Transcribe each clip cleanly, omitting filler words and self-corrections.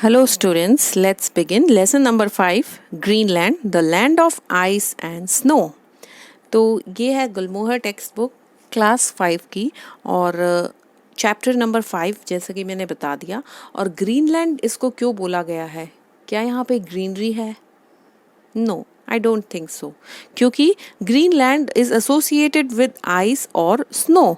Hello students, let's begin lesson number 5 Greenland, the land of ice and snow। तो ये है गुलमोहर text book class 5 की और chapter number 5 जैसा कि मैंने बता दिया। और ग्रीनलैंड इसको क्यों बोला गया है? क्या यहाँ पे ग्रीनरी है? No, I don't think so, क्योंकि Greenland is associated with ice और स्नो।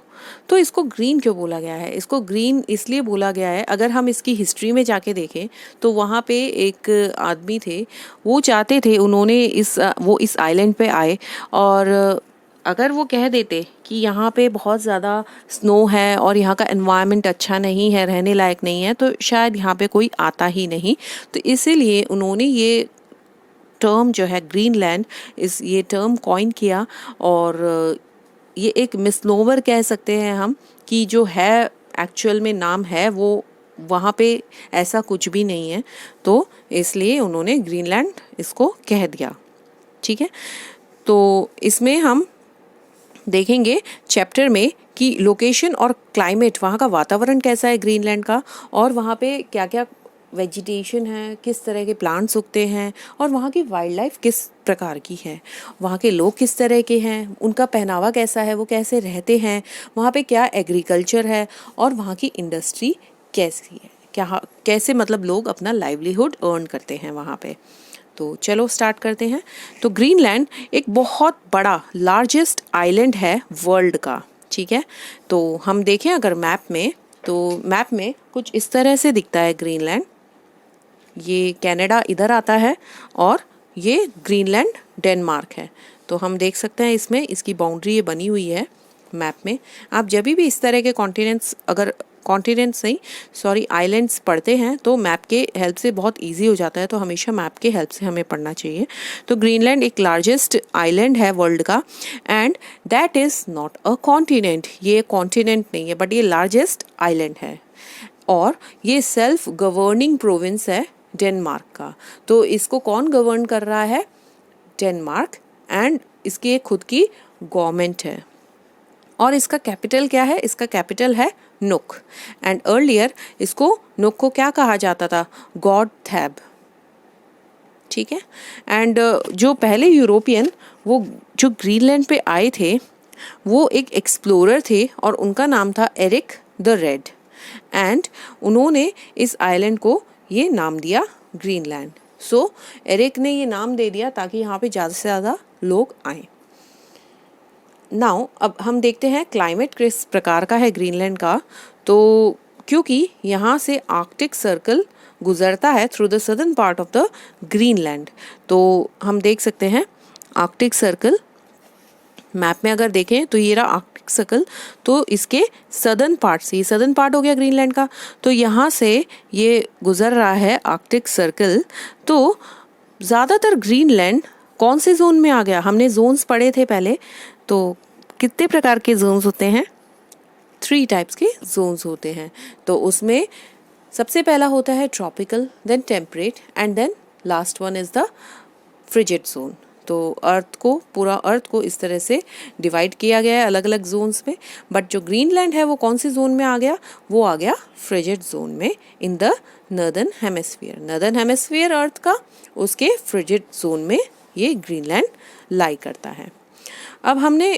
तो इसको ग्रीन क्यों बोला गया है? इसको ग्रीन इसलिए बोला गया है, अगर हम इसकी हिस्ट्री में जाके देखें तो वहाँ पे एक आदमी थे, वो चाहते थे, उन्होंने वो इस आइलैंड पे आए और अगर वो कह देते कि यहाँ पे बहुत ज़्यादा स्नो है और यहाँ का एनवायरनमेंट अच्छा नहीं है, रहने लायक नहीं है, तो शायद यहाँ पे कोई आता ही नहीं। तो इसीलिए उन्होंने ये टर्म जो है ग्रीनलैंड ये टर्म कॉइन किया। और ये एक मिसनोवर कह सकते हैं हम कि जो है एक्चुअल में नाम है वो वहाँ पे ऐसा कुछ भी नहीं है, तो इसलिए उन्होंने ग्रीनलैंड इसको कह दिया। ठीक है, तो इसमें हम देखेंगे चैप्टर में कि लोकेशन और क्लाइमेट, वहाँ का वातावरण कैसा है ग्रीनलैंड का, और वहाँ पे क्या क्या वेजिटेशन है, किस तरह के प्लांट्स उगते हैं, और वहाँ की वाइल्ड लाइफ किस प्रकार की है, वहाँ के लोग किस तरह के हैं, उनका पहनावा कैसा है, वो कैसे रहते हैं, वहाँ पे क्या एग्रीकल्चर है, और वहाँ की इंडस्ट्री कैसी है, क्या कैसे मतलब लोग अपना लाइवलीहुड अर्न करते हैं वहाँ पे। तो चलो स्टार्ट करते हैं। तो ग्रीनलैंड एक बहुत बड़ा लार्जेस्ट आइलैंड है वर्ल्ड का। ठीक है, तो हम देखें अगर मैप में, तो मैप में कुछ इस तरह से दिखता है ग्रीनलैंड। ये कनाडा इधर आता है और ये ग्रीनलैंड डेनमार्क है। तो हम देख सकते हैं इसमें इसकी बाउंड्री ये बनी हुई है मैप में। आप जब भी इस तरह के कॉन्टिनेंट्स नहीं सॉरी आइलैंड्स पढ़ते हैं तो मैप के हेल्प से बहुत इजी हो जाता है, तो हमेशा मैप के हेल्प से हमें पढ़ना चाहिए। तो ग्रीनलैंड एक लार्जेस्ट आइलैंड है वर्ल्ड का, and that is not a continent. ये कॉन्टिनेंट नहीं है, बट ये लार्जेस्ट आइलैंड है, और ये सेल्फ गवर्निंग प्रोविंस है डेनमार्क का। तो इसको कौन गवर्न कर रहा है? डेनमार्क, एंड इसकी एक खुद की गवर्नमेंट है। और इसका कैपिटल क्या है? इसका कैपिटल है नुक, एंड अर्लियर इसको नुक को क्या कहा जाता था? गॉड थैब। ठीक है, एंड जो पहले यूरोपियन वो जो ग्रीनलैंड पे आए थे वो एक एक्सप्लोरर थे और उनका नाम था एरिक द रेड, एंड उन्होंने इस आइलैंड को ये नाम दिया ग्रीनलैंड। सो एरिक ने ये नाम दे दिया ताकि यहाँ पे ज़्यादा से ज़्यादा लोग आएँ। नाउ अब हम देखते हैं क्लाइमेट किस प्रकार का है ग्रीनलैंड का। तो क्योंकि यहाँ से आर्कटिक सर्कल गुजरता है through the southern part of the Greenland, तो हम देख सकते हैं आर्कटिक सर्कल मैप में अगर देखें तो ये रहा आर्कटिक सर्कल। तो इसके सदर्न पार्ट से, ये सदर्न पार्ट हो गया ग्रीनलैंड का, तो यहाँ से ये गुजर रहा है आर्कटिक सर्कल। तो ज़्यादातर ग्रीनलैंड कौन से जोन में आ गया? हमने जोन्स पढ़े थे पहले, तो कितने प्रकार के जोन्स होते हैं? 3 टाइप्स के जोन्स होते हैं। तो उसमें सबसे पहला होता है tropical, then temperate, and then last one is the frigid zone. तो पूरा अर्थ को इस तरह से डिवाइड किया गया है अलग अलग जोन्स में। बट जो ग्रीनलैंड है वो कौन से जोन में आ गया? वो आ गया फ्रिजिड जोन में, in the northern hemisphere. Northern hemisphere earth का, उसके फ्रिजिड जोन में ये ग्रीनलैंड लाई करता है। अब हमने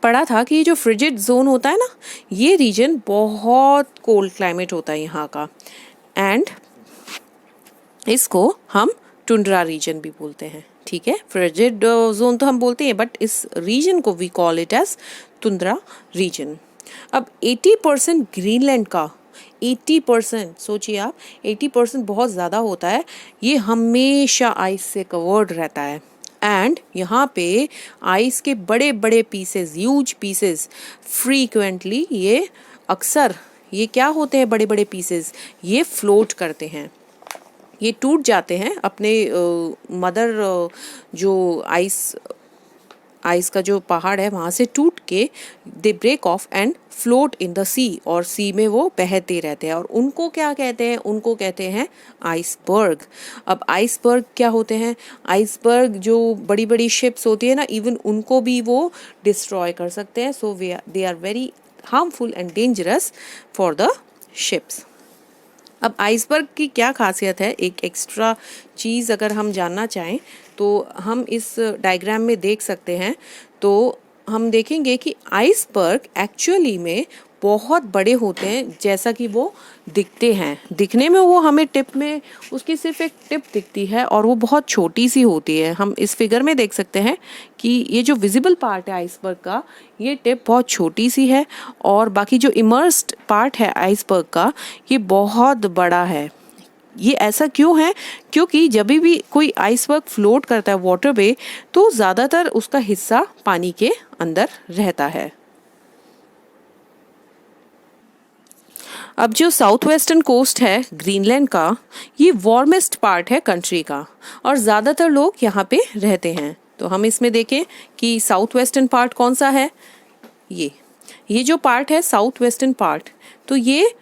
पढ़ा था कि जो फ्रिजिड जोन होता है ना, ये रीजन बहुत कोल्ड क्लाइमेट होता है यहाँ का, एंड इसको हम टुंड्रा रीजन भी बोलते हैं। ठीक है, फ्रिजिड जोन तो हम बोलते हैं, बट इस रीजन को we call it as tundra region. अब 80% ग्रीनलैंड का, 80% सोचिए आप, 80% बहुत ज़्यादा होता है, ये हमेशा आइस से कवर्ड रहता है। एंड यहाँ पे आइस के बड़े बड़े पीसेस, ह्यूज पीसेस, फ्रीक्वेंटली ये अक्सर ये क्या होते हैं? बड़े बड़े पीसेस ये फ्लोट करते हैं, ये टूट जाते हैं अपने मदर जो आइस का जो पहाड़ है वहाँ से टूट के they break off and float in the sea, और सी में वो बहते रहते हैं, और उनको क्या कहते हैं? उनको कहते हैं आइसबर्ग। अब आइसबर्ग क्या होते हैं? आइसबर्ग जो बड़ी बड़ी शिप्स होती है ना, इवन उनको भी वो डिस्ट्रॉय कर सकते हैं। So they are very harmful and dangerous for the ships. अब आइसबर्ग की क्या खासियत है, एक एक्स्ट्रा चीज़ अगर हम जानना चाहें तो हम इस डायग्राम में देख सकते हैं। तो हम देखेंगे कि आइसबर्ग एक्चुअली में बहुत बड़े होते हैं जैसा कि वो दिखते हैं। दिखने में वो हमें टिप में उसकी सिर्फ एक टिप दिखती है और वो बहुत छोटी सी होती है। हम इस फिगर में देख सकते हैं कि ये जो विजिबल पार्ट है आइसबर्ग का, ये टिप बहुत छोटी सी है और बाकी जो इमर्स्ड पार्ट है आइसबर्ग का, ये बहुत बड़ा है। ये ऐसा क्यों है? क्योंकि जब भी कोई आइसबर्ग फ्लोट करता है वाटर पे तो ज़्यादातर उसका हिस्सा पानी के अंदर रहता है। अब जो साउथ वेस्टर्न कोस्ट है ग्रीनलैंड का, ये वार्मेस्ट पार्ट है कंट्री का और ज़्यादातर लोग यहाँ पे रहते हैं। तो हम इसमें देखें कि साउथ वेस्टर्न पार्ट कौन सा है। ये जो पार्ट है साउथ वेस्टर्न पार्ट, तो ये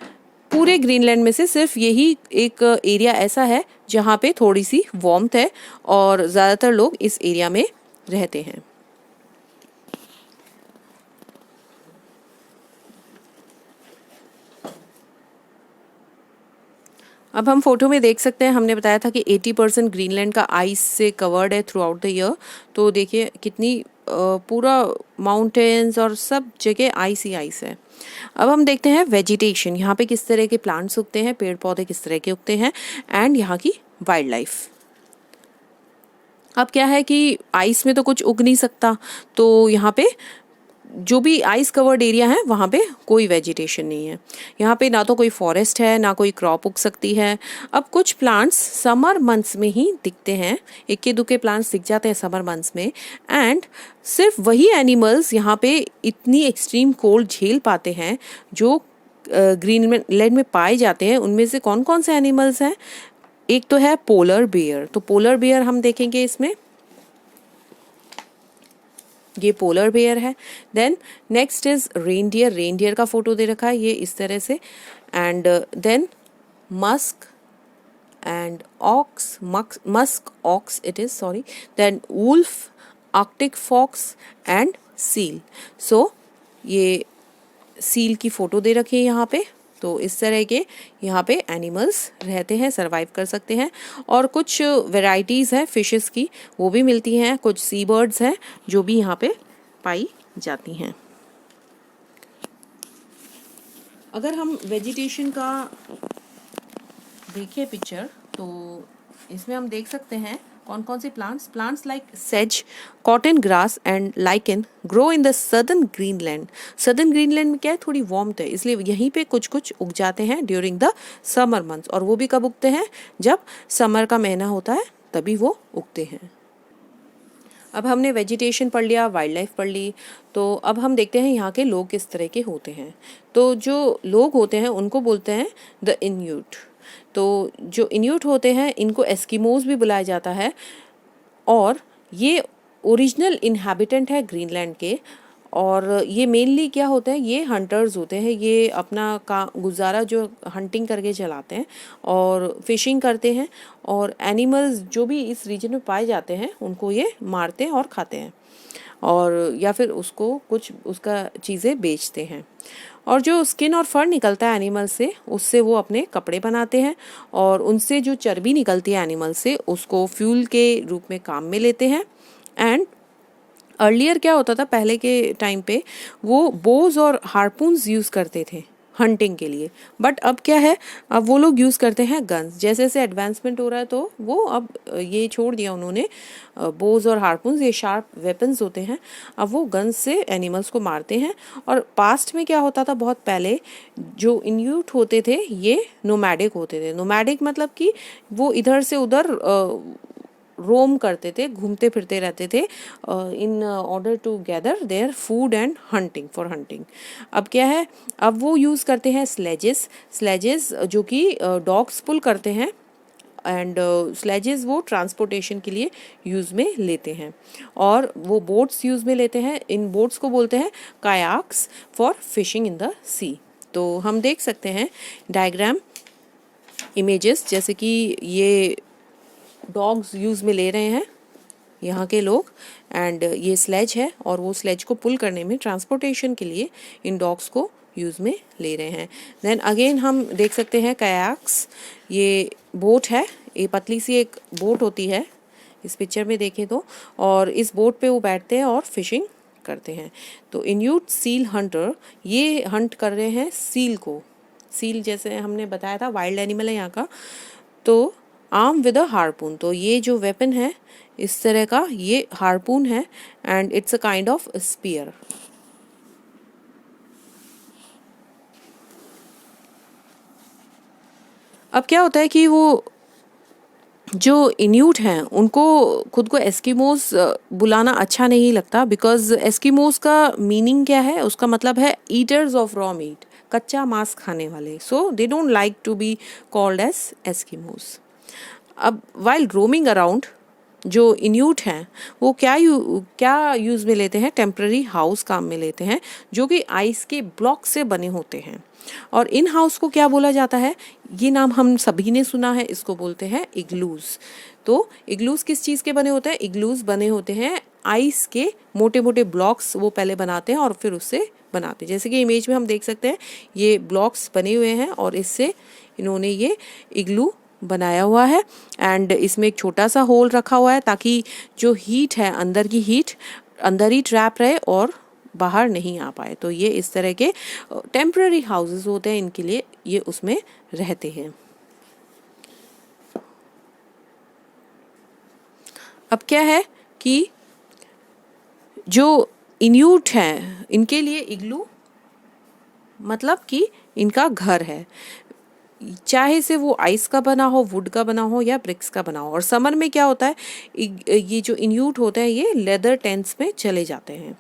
पूरे ग्रीनलैंड में से सिर्फ यही एक एरिया ऐसा है जहाँ पे थोड़ी सी वार्मथ है और ज़्यादातर लोग इस एरिया में रहते हैं। अब हम फोटो में देख सकते हैं, हमने बताया था कि 80% ग्रीनलैंड का आइस से कवर्ड है थ्रू आउट द ईयर। तो देखिए कितनी पूरा माउंटेन्स और सब जगह आइस ही आइस है। अब हम देखते हैं वेजिटेशन, यहाँ पे किस तरह के प्लांट्स उगते हैं, पेड़ पौधे किस तरह के उगते हैं एंड यहाँ की वाइल्ड लाइफ। अब क्या है कि आइस में तो कुछ उग नहीं सकता, तो यहाँ पे जो भी आइस कवर्ड एरिया है वहाँ पे कोई वेजिटेशन नहीं है। यहाँ पे ना तो कोई फॉरेस्ट है ना कोई क्रॉप उग सकती है। अब कुछ प्लांट्स समर मंथ्स में ही दिखते हैं, इक्के दुक्के प्लांट्स दिख जाते हैं समर मंथ्स में एंड सिर्फ वही एनिमल्स यहाँ पे इतनी एक्सट्रीम कोल्ड झेल पाते हैं जो ग्रीनलैंड में पाए जाते हैं। उनमें से कौन कौन से एनिमल्स हैं? एक तो है पोलर बेयर। तो पोलर बेयर हम देखेंगे इसमें, ये पोलर बेयर है। Then next is reindeer. Reindeer का फोटो दे रखा है ये इस तरह से। And then musk and ox, musk ox it is, sorry. Then wolf, arctic fox and seal. So ये सील की फोटो दे रखी है यहाँ पे। तो इस तरह के यहाँ पे एनिमल्स रहते हैं, सरवाइव कर सकते हैं। और कुछ वेराइटीज़ हैं फिशेस की, वो भी मिलती हैं। कुछ सी बर्ड्स हैं जो भी यहाँ पे पाई जाती हैं। अगर हम वेजिटेशन का देखें पिक्चर, तो इसमें हम देख सकते हैं कौन कौन से plants like says, cotton grass and lichen grow in the southern Greenland. Southern Greenland में क्या है, थोड़ी वार्मथ है, इसलिए यहीं पे कुछ कुछ उग जाते हैं ड्यूरिंग द समर मंथ्स। और वो भी कब उगते हैं? जब समर का महीना होता है तभी वो उगते हैं। अब हमने वेजिटेशन पढ़ लिया, वाइल्ड लाइफ पढ़ ली, तो अब हम देखते हैं यहाँ के लोग किस तरह के होते हैं। तो जो लोग होते हैं उनको बोलते हैं द इन्यूट। तो जो इन्यूट होते हैं इनको एस्किमोज भी बुलाया जाता है और ये ओरिजिनल इनहैबिटेंट है ग्रीनलैंड के। और ये मेनली क्या होते हैं, ये हंटर्स होते हैं। ये अपना का गुजारा जो हंटिंग करके चलाते हैं और फिशिंग करते हैं और एनिमल्स जो भी इस रीजन में पाए जाते हैं उनको ये मारते हैं और खाते हैं और या फिर उसको कुछ उसका चीज़ें बेचते हैं। और जो स्किन और फर निकलता है एनिमल से, उससे वो अपने कपड़े बनाते हैं और उनसे जो चर्बी निकलती है एनिमल से उसको फ्यूल के रूप में काम में लेते हैं। एंड अर्लियर क्या होता था पहले के टाइम पे, वो बोज और हार्पून्स यूज़ करते थे हंटिंग के लिए। बट अब क्या है, अब वो लोग यूज़ करते हैं गन्स। जैसे जैसे एडवांसमेंट हो रहा है तो वो अब ये छोड़ दिया उन्होंने, बोज और हार्पून्स ये शार्प वेपन्स होते हैं, अब वो गन्स से एनिमल्स को मारते हैं। और पास्ट में क्या होता था, बहुत पहले जो इन्यूट होते थे ये नोमैडिक होते थे। नोमैडिक मतलब कि वो इधर से उधर रोम करते थे, घूमते फिरते रहते थे in order to gather their food and hunting for hunting. अब क्या है, अब वो यूज़ करते हैं स्लेजेस जो कि डॉग्स पुल करते हैं एंड स्लेजेस वो ट्रांसपोर्टेशन के लिए यूज़ में लेते हैं। और वो बोट्स यूज़ में लेते हैं, इन बोट्स को बोलते हैं कायाक्स फॉर फिशिंग इन द सी। तो हम देख सकते हैं डायग्राम इमेजेस, जैसे कि ये डॉग्स यूज़ में ले रहे हैं यहाँ के लोग एंड ये स्लेज है और वो स्लेज को पुल करने में ट्रांसपोर्टेशन के लिए इन डॉग्स को यूज़ में ले रहे हैं। देन अगेन हम देख सकते हैं कयाक्स, ये बोट है, ये पतली सी एक बोट होती है इस पिक्चर में देखें तो, और इस बोट पे वो बैठते हैं और फिशिंग करते हैं। तो इन्यूट सील हंटर, ये हंट कर रहे हैं सील को। सील जैसे हमने बताया था वाइल्ड एनिमल है यहाँ का। तो आर्म विद अ हार्पून, तो ये जो वेपन है इस तरह का ये हार्पून है and it's a kind of sphere. अब क्या होता है कि वो जो इन्यूट हैं उनको खुद को एस्किमोस बुलाना अच्छा नहीं लगता, बिकॉज एस्किमोस का मीनिंग क्या है, उसका मतलब है ईटर्स ऑफ रॉ मीट, कच्चा मांस खाने वाले। So they don't like to be called as Eskimos. अब वाइल रोमिंग अराउंड जो इन्यूट हैं वो क्या यूज़ में लेते हैं, टेम्पररी हाउस काम में लेते हैं जो कि आइस के ब्लॉक से बने होते हैं। और इन हाउस को क्या बोला जाता है, ये नाम हम सभी ने सुना है, इसको बोलते हैं इग्लूज। तो इग्लूज किस चीज़ के बने होते हैं, इग्लूज बने होते हैं आइस के मोटे मोटे ब्लॉक्स, वो पहले बनाते हैं और फिर उससे बनाते हैं। जैसे कि इमेज में हम देख सकते हैं ये ब्लॉक्स बने हुए हैं और इससे इन्होंने ये इग्लू बनाया हुआ है एंड इसमें एक छोटा सा होल रखा हुआ है ताकि जो हीट है, अंदर की हीट अंदर ही ट्रैप रहे और बाहर नहीं आ पाए। तो ये इस तरह के टेम्पररी हाउसेस होते हैं, इनके लिए ये उसमें रहते हैं। अब क्या है कि जो इन्यूट हैं इनके लिए इग्लू मतलब कि इनका घर है, चाहे से वो आइस का बना हो, वुड का बना हो या ब्रिक्स का बना हो। और समर में क्या होता है, ये जो इन्यूट होते हैं ये लेदर टेंट्स में चले जाते हैं।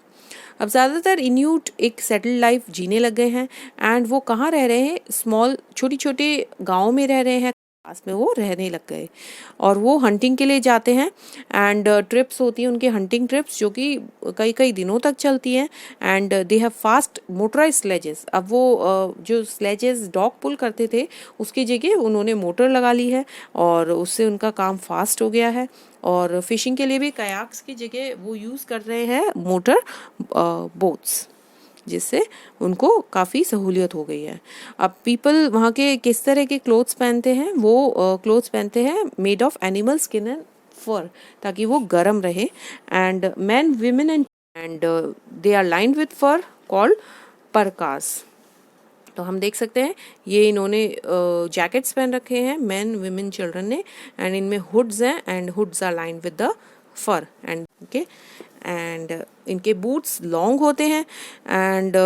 अब ज़्यादातर इन्यूट एक सेटल्ड लाइफ जीने लग गए हैं एंड वो कहाँ रह रहे हैं, स्मॉल छोटी छोटे गाँव में रह रहे हैं, पास में वो रहने लग गए। और वो हंटिंग के लिए जाते हैं एंड ट्रिप्स होती हैं उनकी, हंटिंग ट्रिप्स जो कि कई कई दिनों तक चलती हैं and they have fast motorise sledges. अब वो जो स्लेजेस डॉग पुल करते थे उसकी जगह उन्होंने मोटर लगा ली है और उससे उनका काम फास्ट हो गया है। और फिशिंग के लिए भी कयाक्स की जगह वो यूज़ कर रहे हैं मोटर बोट्स, जिससे उनको काफ़ी सहूलियत हो गई है। अब पीपल वहाँ के किस तरह के क्लोथ्स पहनते हैं, वो क्लोथ्स पहनते हैं made of animal skin and fur, ताकि वो गर्म रहे। And man women and they are lined with fur called parkas. तो हम देख सकते हैं ये इन्होंने जैकेट्स पहन रखे हैं, मैन विमेन चिल्ड्रन ने, एंड इनमें हुड्स हैं and hoods are lined with the fur and okay. And इनके बूट्स लॉन्ग होते हैं एंड